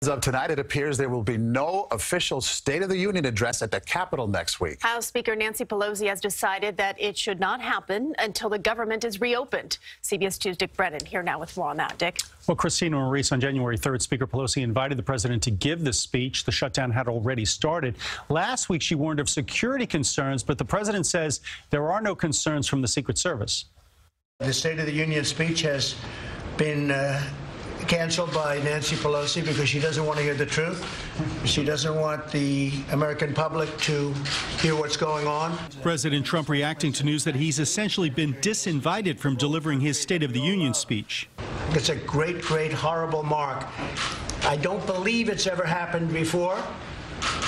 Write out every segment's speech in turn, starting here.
As of tonight, it appears there will be no official State of the Union address at the Capitol next week. House Speaker Nancy Pelosi has decided that it should not happen until the government is reopened. CBS 2's Dick Brennan here now with more on that. Dick. Well, Christina Maurice, on January 3rd, Speaker Pelosi invited the president to give the speech. The shutdown had already started. Last week, she warned of security concerns, but the president says there are no concerns from the Secret Service. The State of the Union speech has been canceled by Nancy Pelosi because she doesn't want to hear the truth. She doesn't want the American public to hear what's going on. President Trump reacting to news that he's essentially been disinvited from delivering his State of the Union speech. It's a great, great, horrible mark. I don't believe it's ever happened before.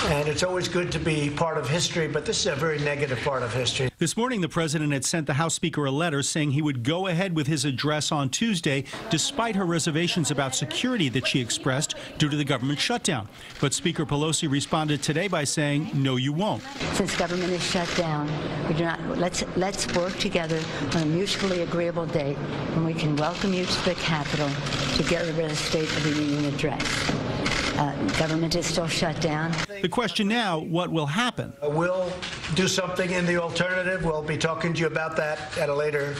And it's always good to be part of history, but this is a very negative part of history. This morning, the president had sent the House Speaker a letter saying he would go ahead with his address on Tuesday, despite her reservations about security that she expressed due to the government shutdown. But Speaker Pelosi responded today by saying, no, you won't. Since government is shut down, we do not. Let's work together on a mutually agreeable date when we can welcome you to the Capitol to get rid of the State of the Union address. Government is still shut down. The question now, what will happen? We'll do something in the alternative. We'll be talking to you about that at a later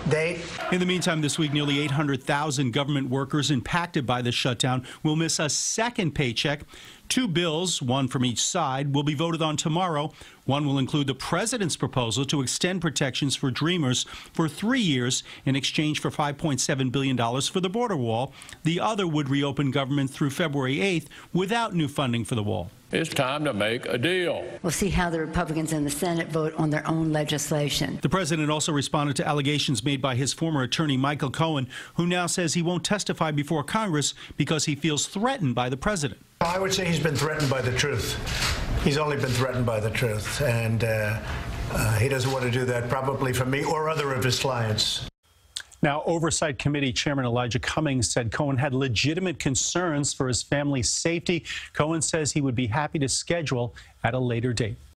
date. In the meantime, this week, nearly 800,000 government workers impacted by the shutdown will miss a second paycheck. Two bills, one from each side, will be voted on tomorrow. One will include the president's proposal to extend protections for Dreamers for 3 years in exchange for $5.7 billion for the border wall. The other would reopen government through February 8th without new funding for the wall. It's time to make a deal. We'll see how the Republicans in the Senate vote on their own legislation. The president also responded to allegations made by his former attorney, Michael Cohen, who now says he won't testify before Congress because he feels threatened by the president. I would say he's been threatened by the truth. He's only been threatened by the truth, and he doesn't want to do that probably from me or other of his clients. Now, Oversight Committee Chairman Elijah Cummings said Cohen had legitimate concerns for his family's safety. Cohen says he would be happy to schedule at a later date.